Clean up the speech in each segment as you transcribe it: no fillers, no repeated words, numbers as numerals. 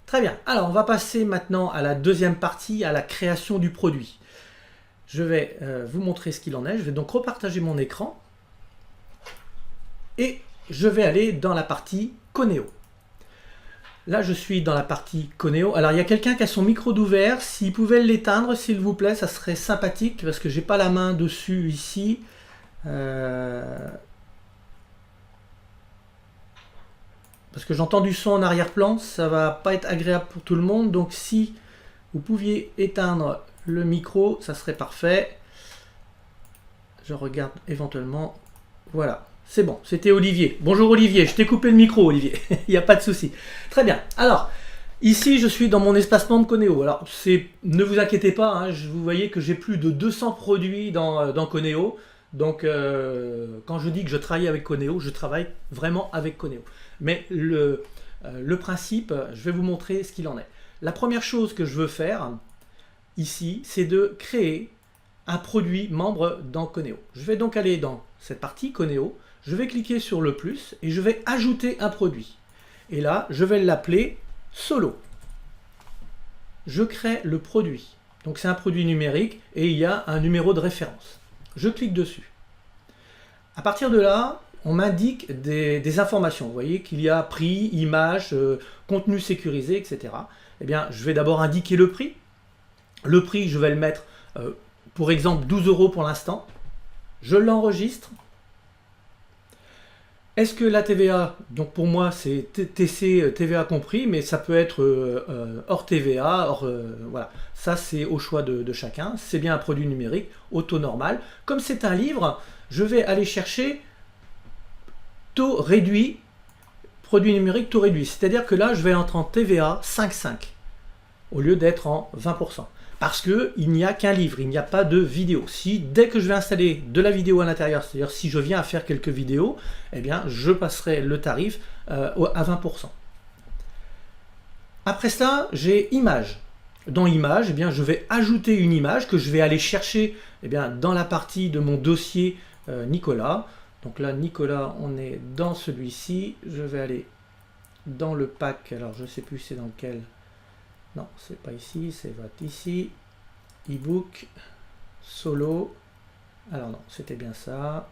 Très bien. Alors, on va passer maintenant à la deuxième partie, à la création du produit. Je vais vous montrer ce qu'il en est. Je vais donc repartager mon écran. Et je vais aller dans la partie Coneo. Là, je suis dans la partie Coneo. Alors, il y a quelqu'un qui a son micro d'ouvert. S'il pouvait l'éteindre, s'il vous plaît, ça serait sympathique parce que j'ai pas la main dessus ici. Parce que j'entends du son en arrière-plan, ça va pas être agréable pour tout le monde. Donc, si vous pouviez éteindre le micro, ça serait parfait. Je regarde éventuellement. Voilà. C'est bon, c'était Olivier. Bonjour Olivier, je t'ai coupé le micro Olivier, il n'y a pas de souci. Très bien, alors, ici je suis dans mon espace membre Coneo. Alors, ne vous inquiétez pas, hein, vous voyez que j'ai plus de 200 produits dans Coneo. Donc, quand je dis que je travaille avec Coneo, je travaille vraiment avec Coneo. Mais le principe, je vais vous montrer ce qu'il en est. La première chose que je veux faire ici, c'est de créer un produit membre dans Coneo. Je vais donc aller dans cette partie Coneo. Je vais cliquer sur le plus et je vais ajouter un produit. Et là, je vais l'appeler Solo. Je crée le produit. Donc c'est un produit numérique et il y a un numéro de référence. Je clique dessus. À partir de là, on m'indique des informations. Vous voyez qu'il y a prix, image, contenu sécurisé, etc. Eh bien, je vais d'abord indiquer le prix. Le prix, je vais le mettre, pour exemple, 12 € pour l'instant. Je l'enregistre. Est-ce que la TVA, donc pour moi c'est TC, TVA compris, mais ça peut être hors TVA, voilà. Ça c'est au choix de chacun, c'est bien un produit numérique, au taux normal. Comme c'est un livre, je vais aller chercher taux réduit, produit numérique taux réduit. C'est-à-dire que là je vais entrer en TVA 5,5 au lieu d'être en 20%. Parce qu'il n'y a qu'un livre, il n'y a pas de vidéo. Si dès que je vais installer de la vidéo à l'intérieur, c'est-à-dire si je viens à faire quelques vidéos, eh bien je passerai le tarif à 20%. Après ça, j'ai image. Dans image, eh bien, je vais ajouter une image que je vais aller chercher eh bien, dans la partie de mon dossier Nicolas. Donc là, Nicolas, on est dans celui-ci. Je vais aller dans le pack, alors je ne sais plus c'est dans lequel. Non, c'est pas ici, c'est ici. E-book, solo. Alors non, c'était bien ça.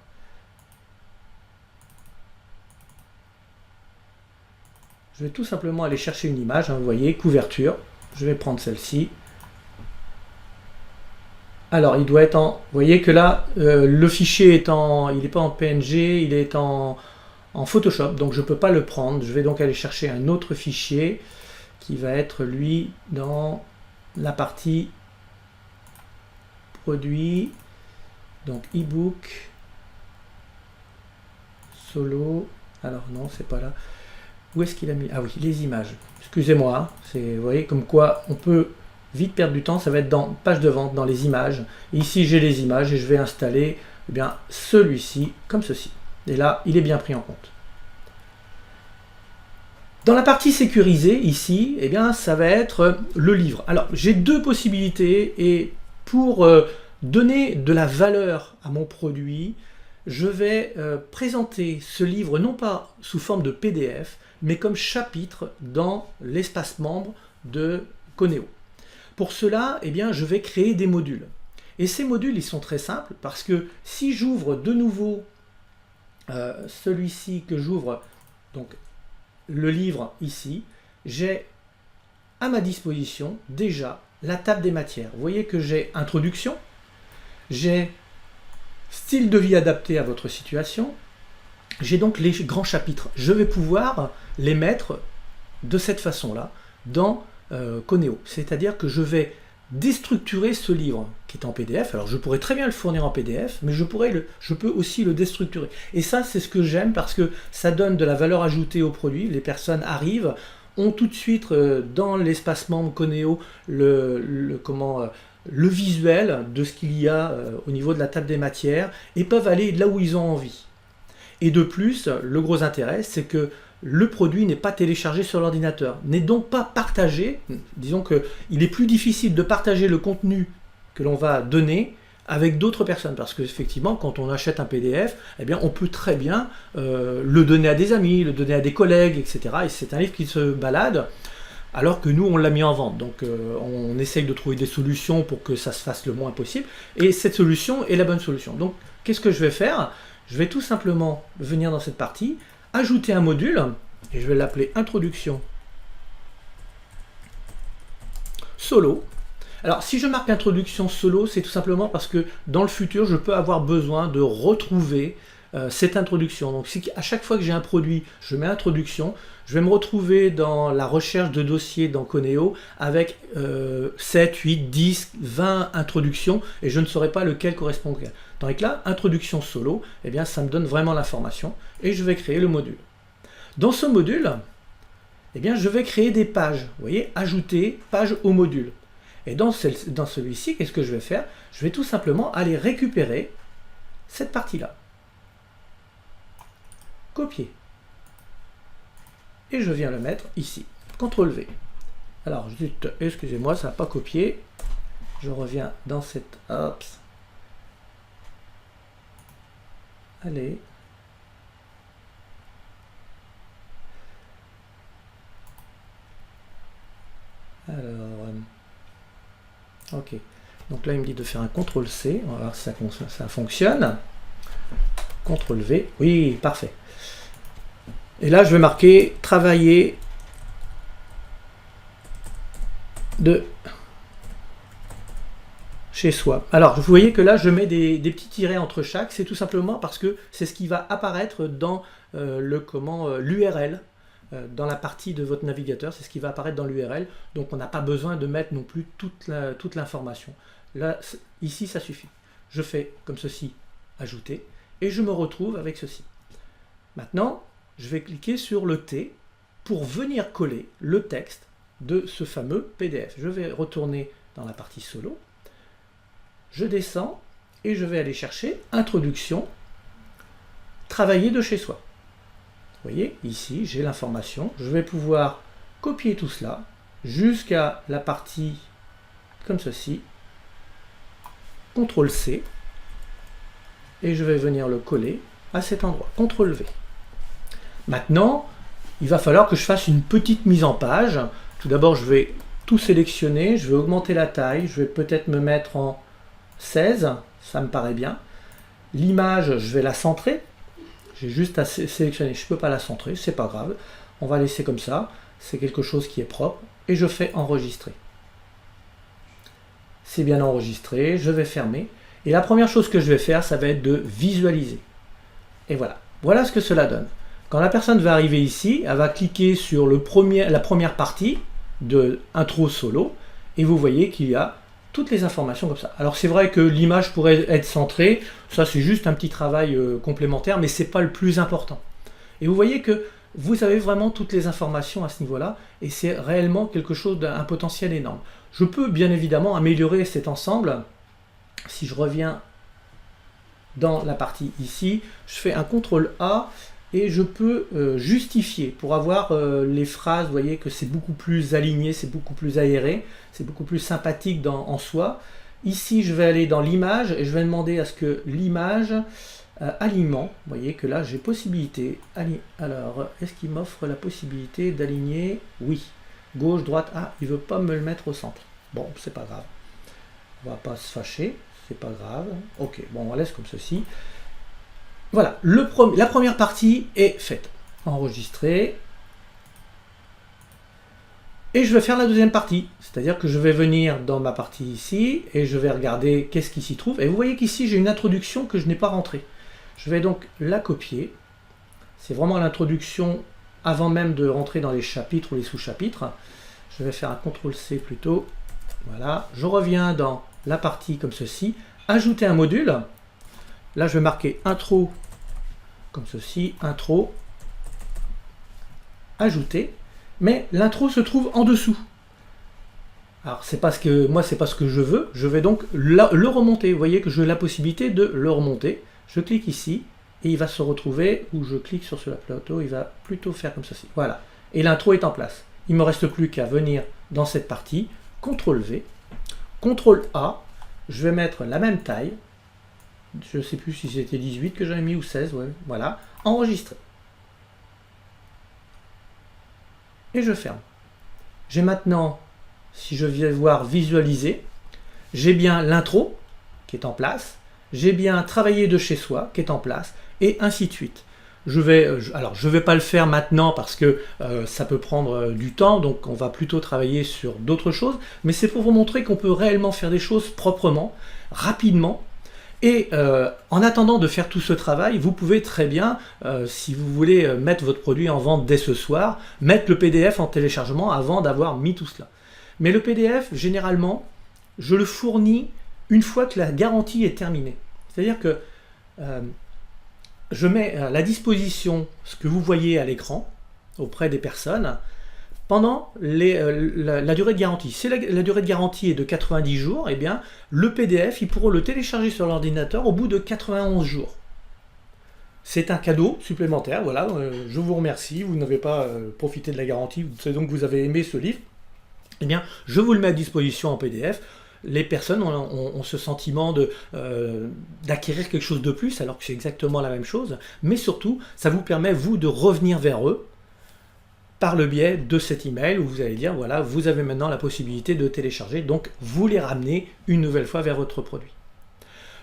Je vais tout simplement aller chercher une image, hein, vous voyez, couverture. Je vais prendre celle-ci. Alors, il doit être en... Vous voyez que là, le fichier est en... Il n'est pas en PNG, il est en Photoshop, donc je ne peux pas le prendre. Je vais donc aller chercher un autre fichier qui va être lui dans la partie produit, donc e-book, solo, alors non c'est pas là, où est-ce qu'il a mis, ah oui, les images, excusez-moi, vous voyez comme quoi on peut vite perdre du temps, ça va être dans page de vente, dans les images, et ici j'ai les images et je vais installer eh bien celui-ci comme ceci, et là il est bien pris en compte. Dans la partie sécurisée, ici, eh bien, ça va être le livre. Alors, j'ai deux possibilités et pour donner de la valeur à mon produit, je vais présenter ce livre non pas sous forme de PDF, mais comme chapitre dans l'espace membre de Coneo. Pour cela, eh bien, je vais créer des modules. Et ces modules, ils sont très simples parce que si j'ouvre de nouveau celui-ci que j'ouvre, donc le livre ici, j'ai à ma disposition déjà la table des matières. Vous voyez que j'ai introduction, j'ai style de vie adapté à votre situation, j'ai donc les grands chapitres. Je vais pouvoir les mettre de cette façon-là dans Coneo. C'est-à-dire que je vais déstructurer ce livre qui est en PDF. Alors je pourrais très bien le fournir en PDF, mais je peux aussi le déstructurer. Et ça, c'est ce que j'aime parce que ça donne de la valeur ajoutée au produit. Les personnes arrivent, ont tout de suite dans l'espace membre Coneo le visuel de ce qu'il y a au niveau de la table des matières et peuvent aller là où ils ont envie. Et de plus, le gros intérêt, c'est que le produit n'est pas téléchargé sur l'ordinateur, n'est donc pas partagé. Disons qu'il est plus difficile de partager le contenu que l'on va donner avec d'autres personnes, parce qu'effectivement, quand on achète un PDF, eh bien, on peut très bien le donner à des amis, le donner à des collègues, etc. Et c'est un livre qui se balade. alors que nous on l'a mis en vente. Donc on essaye de trouver des solutions pour que ça se fasse le moins possible, et cette solution est la bonne solution. Donc qu'est-ce que je vais faire? Je vais tout simplement venir dans cette partie, ajouter un module, et je vais l'appeler introduction solo. Alors si je marque introduction solo, c'est tout simplement parce que dans le futur je peux avoir besoin de retrouver cette introduction. Donc si à chaque fois que j'ai un produit, je mets introduction, je vais me retrouver dans la recherche de dossiers dans Coneo avec 7, 8, 10, 20 introductions, et je ne saurais pas lequel correspond auquel. Tandis que là, introduction solo, eh bien ça me donne vraiment l'information, et je vais créer le module. Dans ce module, eh bien je vais créer des pages. Vous voyez, ajouter page au module. Et dans celui-ci, qu'est-ce que je vais faire? Je vais tout simplement aller récupérer cette partie-là. Copier. Et je viens le mettre ici. CTRL V. Alors, excusez-moi, ça n'a pas copié. Je reviens dans cette... Hop. Allez. Alors... ok. Donc là, il me dit de faire un CTRL C. On va voir si ça fonctionne. CTRL V. Oui, parfait. Et là, je vais marquer travailler de chez soi. Alors, vous voyez que là, je mets des petits tirets entre chaque. C'est tout simplement parce que c'est ce qui va apparaître dans l'URL, dans la partie de votre navigateur. C'est ce qui va apparaître dans l'URL. Donc, on n'a pas besoin de mettre non plus toute l'information. Là, ici, ça suffit. Je fais comme ceci, ajouter, et je me retrouve avec ceci. Maintenant, je vais cliquer sur le T pour venir coller le texte de ce fameux PDF. Je vais retourner dans la partie solo. Je descends et je vais aller chercher introduction, travailler de chez soi. Vous voyez, ici, j'ai l'information. Je vais pouvoir copier tout cela jusqu'à la partie comme ceci. CTRL C. Et je vais venir le coller à cet endroit. CTRL V. Maintenant, il va falloir que je fasse une petite mise en page. Tout d'abord, je vais tout sélectionner, je vais augmenter la taille, je vais peut-être me mettre en 16, ça me paraît bien. L'image, je vais la centrer. J'ai juste à sélectionner, je ne peux pas la centrer, c'est pas grave. On va laisser comme ça, c'est quelque chose qui est propre. Et je fais enregistrer. C'est bien enregistré, je vais fermer. Et la première chose que je vais faire, ça va être de visualiser. Et voilà, voilà ce que cela donne. Quand la personne va arriver ici, elle va cliquer sur la première partie de intro solo, et vous voyez qu'il y a toutes les informations comme ça. Alors c'est vrai que l'image pourrait être centrée, ça c'est juste un petit travail complémentaire, mais c'est pas le plus important. Et vous voyez que vous avez vraiment toutes les informations à ce niveau-là, et c'est réellement quelque chose d'un potentiel énorme. Je peux bien évidemment améliorer cet ensemble. Si je reviens dans la partie ici, je fais un CTRL A, et je peux justifier pour avoir les phrases. Vous voyez que c'est beaucoup plus aligné, c'est beaucoup plus aéré, c'est beaucoup plus sympathique en soi. Ici, je vais aller dans l'image et je vais demander à ce que l'image alignement. Vous voyez que là, j'ai possibilité. Alors, est-ce qu'il m'offre la possibilité d'aligner? Oui. Gauche, droite. Ah, il ne veut pas me le mettre au centre. Bon, c'est pas grave. On va pas se fâcher. C'est pas grave. Ok, bon, on laisse comme ceci. Voilà, la première partie est faite. Enregistrée. Et je vais faire la deuxième partie. C'est-à-dire que je vais venir dans ma partie ici et je vais regarder qu'est-ce qui s'y trouve. Et vous voyez qu'ici, j'ai une introduction que je n'ai pas rentrée. Je vais donc la copier. C'est vraiment l'introduction avant même de rentrer dans les chapitres ou les sous-chapitres. Je vais faire un CTRL-C plutôt. Voilà. Je reviens dans la partie comme ceci. Ajouter un module. Là, je vais marquer intro comme ceci, intro, ajouter, mais l'intro se trouve en dessous. Alors, c'est parce que moi, c'est pas ce que je veux. Je vais donc le remonter. Vous voyez que j'ai la possibilité de le remonter. Je clique ici et il va se retrouver, ou je clique sur ce plateau, il va plutôt faire comme ceci. Voilà. Et l'intro est en place. Il ne me reste plus qu'à venir dans cette partie, CTRL V, CTRL A, je vais mettre la même taille. Je ne sais plus si c'était 18 que j'avais mis ou 16, ouais, voilà, enregistrer. Et je ferme. j'ai maintenant, si je vais voir visualiser, j'ai bien l'intro qui est en place, j'ai bien travailler de chez soi qui est en place, et ainsi de suite. Alors je vais pas le faire maintenant parce que ça peut prendre du temps, donc on va plutôt travailler sur d'autres choses, mais c'est pour vous montrer qu'on peut réellement faire des choses proprement, rapidement, et en attendant de faire tout ce travail, vous pouvez très bien, si vous voulez mettre votre produit en vente dès ce soir, mettre le PDF en téléchargement avant d'avoir mis tout cela. Mais le PDF, généralement, je le fournis une fois que la garantie est terminée. C'est-à-dire que je mets à la disposition ce que vous voyez à l'écran auprès des personnes pendant la durée de garantie. Si la durée de garantie est de 90 jours, eh bien, le PDF, ils pourront le télécharger sur l'ordinateur au bout de 91 jours. C'est un cadeau supplémentaire, voilà, je vous remercie, vous n'avez pas profité de la garantie, c'est donc que vous avez aimé ce livre. Eh bien, je vous le mets à disposition en PDF. Les personnes ont ce sentiment d'acquérir quelque chose de plus, alors que c'est exactement la même chose, mais surtout, ça vous permet, vous, de revenir vers eux par le biais de cet email où vous allez dire, voilà, vous avez maintenant la possibilité de télécharger, donc vous les ramenez une nouvelle fois vers votre produit.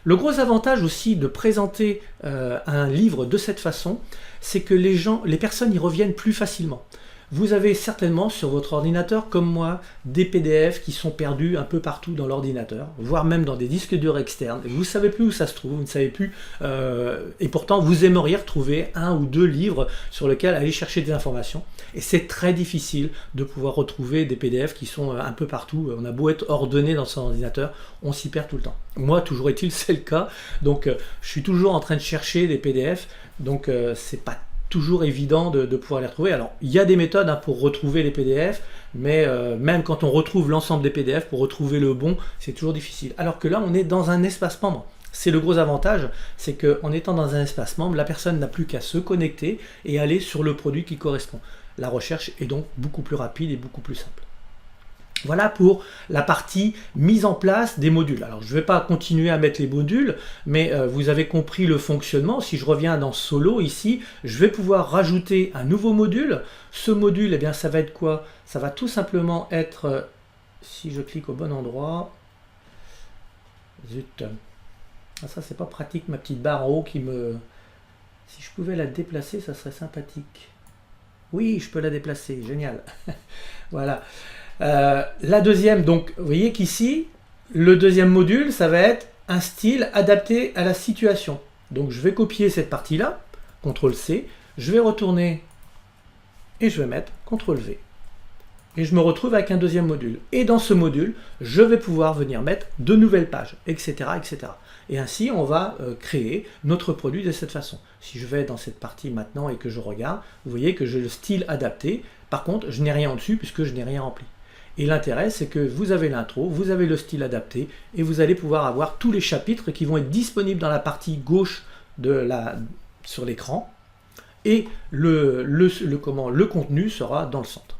Le gros avantage aussi de présenter un livre de cette façon, c'est que les personnes y reviennent plus facilement. Vous avez certainement sur votre ordinateur, comme moi, des PDF qui sont perdus un peu partout dans l'ordinateur, voire même dans des disques durs externes. Vous ne savez plus où ça se trouve, vous ne savez plus, et pourtant vous aimeriez retrouver un ou deux livres sur lesquels aller chercher des informations. Et c'est très difficile de pouvoir retrouver des PDF qui sont un peu partout. On a beau être ordonné dans son ordinateur, on s'y perd tout le temps. Moi, toujours est-il, c'est le cas. Donc, je suis toujours en train de chercher des PDF, donc c'est pas toujours évident de pouvoir les retrouver. Alors, il y a des méthodes pour retrouver les PDF, mais même quand on retrouve l'ensemble des PDF, pour retrouver le bon, c'est toujours difficile. Alors que là, on est dans un espace membre. C'est le gros avantage, c'est qu'en étant dans un espace membre, la personne n'a plus qu'à se connecter et aller sur le produit qui correspond. La recherche est donc beaucoup plus rapide et beaucoup plus simple. Voilà pour la partie mise en place des modules. Alors je ne vais pas continuer à mettre les modules, mais vous avez compris le fonctionnement. Si je reviens dans Solo ici, je vais pouvoir rajouter un nouveau module. Ce module, eh bien, ça va être quoi? Ça va tout simplement être, si je clique au bon endroit, zut, ah, ça c'est pas pratique, ma petite barre en haut qui me... Si je pouvais la déplacer, ça serait sympathique. Oui, je peux la déplacer, génial. Voilà. La deuxième, donc vous voyez qu'ici, le deuxième module, ça va être un style adapté à la situation. Donc je vais copier cette partie-là, CTRL-C, je vais retourner et je vais mettre CTRL-V. Et je me retrouve avec un deuxième module. Et dans ce module, je vais pouvoir venir mettre de nouvelles pages, etc. etc. Et ainsi, on va créer notre produit de cette façon. Si je vais dans cette partie maintenant et que je regarde, vous voyez que j'ai le style adapté. Par contre, je n'ai rien en dessus puisque je n'ai rien rempli. Et l'intérêt, c'est que vous avez l'intro, vous avez le style adapté, et vous allez pouvoir avoir tous les chapitres qui vont être disponibles dans la partie gauche sur l'écran, et le contenu sera dans le centre.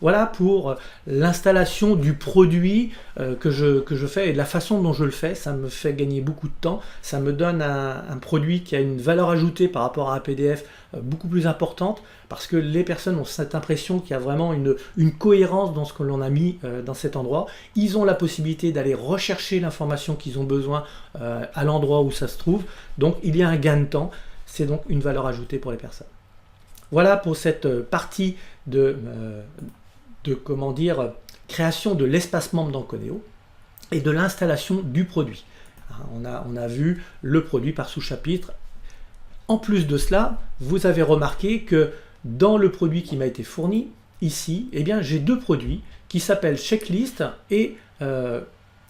Voilà pour l'installation du produit que je fais et de la façon dont je le fais. Ça me fait gagner beaucoup de temps. Ça me donne un produit qui a une valeur ajoutée par rapport à un PDF beaucoup plus importante parce que les personnes ont cette impression qu'il y a vraiment une cohérence dans ce que l'on a mis dans cet endroit. Ils ont la possibilité d'aller rechercher l'information qu'ils ont besoin à l'endroit où ça se trouve. Donc il y a un gain de temps. C'est donc une valeur ajoutée pour les personnes. Voilà pour cette partie de comment dire, création de l'espace membre dans Codeo et de l'installation du produit. On a vu le produit par sous-chapitre. En plus de cela, vous avez remarqué que dans le produit qui m'a été fourni, ici, eh bien, j'ai deux produits qui s'appellent Checklist et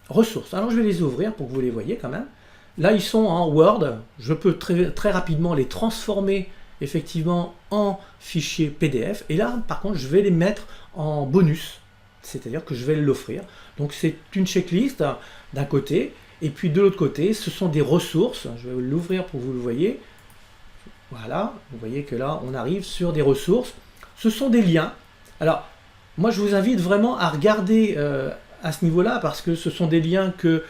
Ressources. Alors je vais les ouvrir pour que vous les voyez quand même. Là, ils sont en Word. Je peux très rapidement les transformer effectivement en fichier PDF, et là par contre je vais les mettre en bonus, c'est-à-dire que je vais l'offrir. Donc c'est une checklist d'un côté, et puis de l'autre côté ce sont des ressources. Je vais l'ouvrir pour que vous le voyez. Voilà, vous voyez que là on arrive sur des ressources, ce sont des liens. Alors moi je vous invite vraiment à regarder à ce niveau là, parce que ce sont des liens que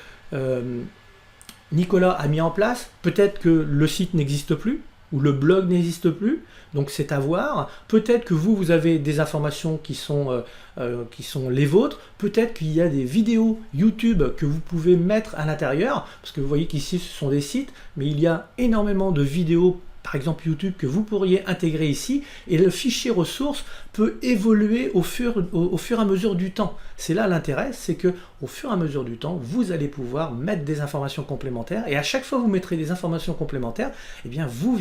Nicolas a mis en place. Peut-être que le site n'existe plus, où le blog n'existe plus. Donc c'est à voir. Peut-être que vous avez des informations qui sont les vôtres. Peut-être qu'il y a des vidéos YouTube que vous pouvez mettre à l'intérieur. Parce que vous voyez qu'ici ce sont des sites, mais il y a énormément de vidéos, par exemple YouTube, que vous pourriez intégrer ici, et le fichier ressources peut évoluer au fur et à mesure du temps. C'est là l'intérêt, c'est que au fur et à mesure du temps, vous allez pouvoir mettre des informations complémentaires, et à chaque fois que vous mettrez des informations complémentaires, eh bien vous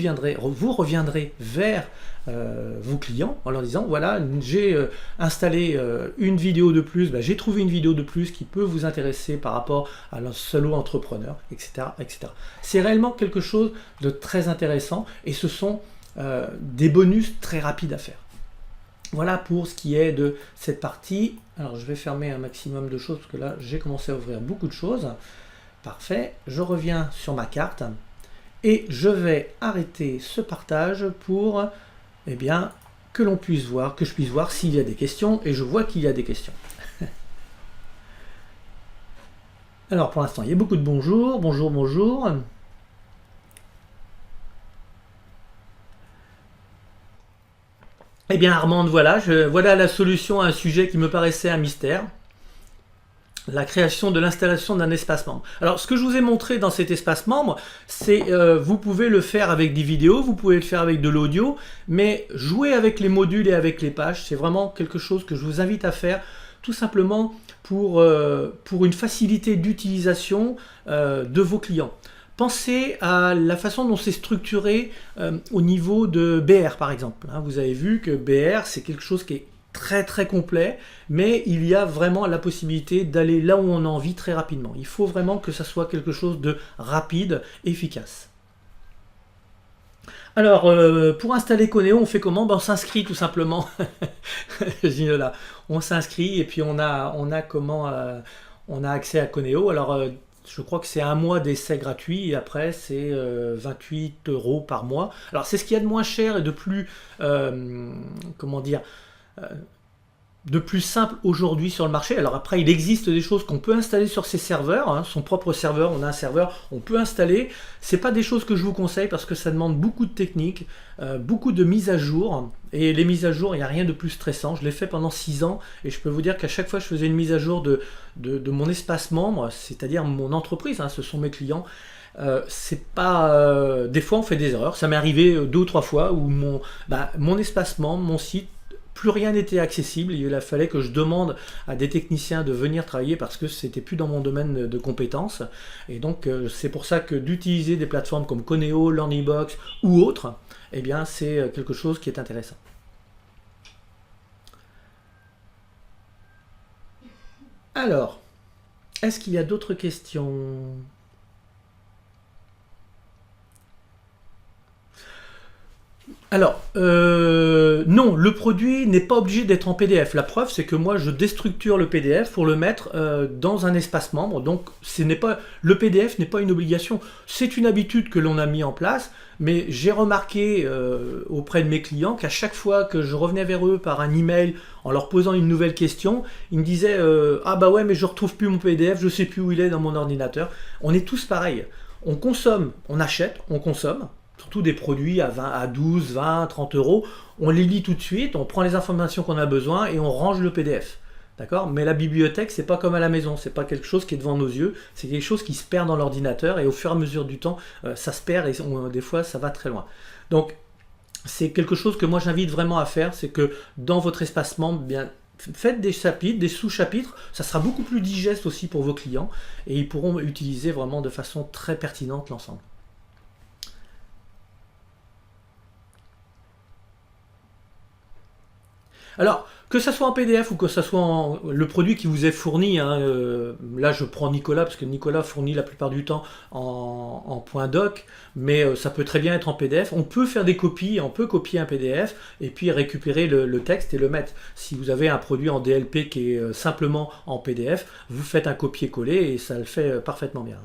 reviendrez vers vos clients en leur disant voilà, j'ai installé une vidéo de plus, j'ai trouvé une vidéo de plus qui peut vous intéresser par rapport à un solo entrepreneur, etc., etc. C'est réellement quelque chose de très intéressant, et ce sont des bonus très rapides à faire. Voilà pour ce qui est de cette partie. Alors je vais fermer un maximum de choses parce que là j'ai commencé à ouvrir beaucoup de choses. Parfait, je reviens sur ma carte et je vais arrêter ce partage pour que l'on puisse voir, que je puisse voir s'il y a des questions, et je vois qu'il y a des questions. Alors pour l'instant il y a beaucoup de bonjour, bonjour, bonjour. Eh bien Armande, voilà la solution à un sujet qui me paraissait un mystère. La création de l'installation d'un espace membre. Alors ce que je vous ai montré dans cet espace membre, c'est vous pouvez le faire avec des vidéos, vous pouvez le faire avec de l'audio, mais jouer avec les modules et avec les pages, c'est vraiment quelque chose que je vous invite à faire, tout simplement pour une facilité d'utilisation de vos clients. Pensez à la façon dont c'est structuré au niveau de BR par exemple. Vous avez vu que BR c'est quelque chose qui est très très complet, mais il y a vraiment la possibilité d'aller là où on a envie très rapidement. Il faut vraiment que ça soit quelque chose de rapide, efficace. Alors, pour installer Coneo, on fait comment? On s'inscrit tout simplement. Ginola. On s'inscrit et puis on a accès à Coneo. Alors, je crois que c'est un mois d'essai gratuit et après c'est 28 € par mois. Alors c'est ce qu'il y a de moins cher et de plus, de plus simple aujourd'hui sur le marché. Alors après il existe des choses qu'on peut installer sur ses serveurs, son propre serveur, on a un serveur, on peut installer. C'est pas des choses que je vous conseille parce que ça demande beaucoup de technique, beaucoup de mises à jour. Et les mises à jour, il n'y a rien de plus stressant. Je l'ai fait pendant 6 ans et je peux vous dire qu'à chaque fois que je faisais une mise à jour de mon espace membre, c'est-à-dire mon entreprise, ce sont mes clients, c'est pas des fois on fait des erreurs. Ça m'est arrivé 2 ou 3 fois où mon espace membre, mon site, plus rien n'était accessible. Il fallait que je demande à des techniciens de venir travailler parce que c'était plus dans mon domaine de compétences. Et donc c'est pour ça que d'utiliser des plateformes comme Coneo, Learnybox ou autres, eh bien c'est quelque chose qui est intéressant. Alors, est-ce qu'il y a d'autres questions ? Alors, non, le produit n'est pas obligé d'être en PDF. La preuve, c'est que moi, je déstructure le PDF pour le mettre dans un espace membre. Donc, le PDF n'est pas une obligation. C'est une habitude que l'on a mis en place. Mais j'ai remarqué auprès de mes clients qu'à chaque fois que je revenais vers eux par un email en leur posant une nouvelle question, ils me disaient ah bah ouais, mais je retrouve plus mon PDF, je sais plus où il est dans mon ordinateur. On est tous pareils. On consomme, on achète, on consomme. Surtout des produits à 12, 20, 30 €, on les lit tout de suite, on prend les informations qu'on a besoin et on range le PDF. D'accord ? Mais la bibliothèque, c'est pas comme à la maison, c'est pas quelque chose qui est devant nos yeux, c'est quelque chose qui se perd dans l'ordinateur et au fur et à mesure du temps, ça se perd et des fois ça va très loin. Donc c'est quelque chose que moi j'invite vraiment à faire, c'est que dans votre espace membre, bien, faites des chapitres, des sous-chapitres, ça sera beaucoup plus digeste aussi pour vos clients et ils pourront utiliser vraiment de façon très pertinente l'ensemble. Alors, que ça soit en PDF ou que ça soit le produit qui vous est fourni, là je prends Nicolas parce que Nicolas fournit la plupart du temps en .doc, mais ça peut très bien être en PDF. On peut faire des copies, on peut copier un PDF et puis récupérer le texte et le mettre. Si vous avez un produit en DLP qui est simplement en PDF, vous faites un copier-coller et ça le fait parfaitement bien.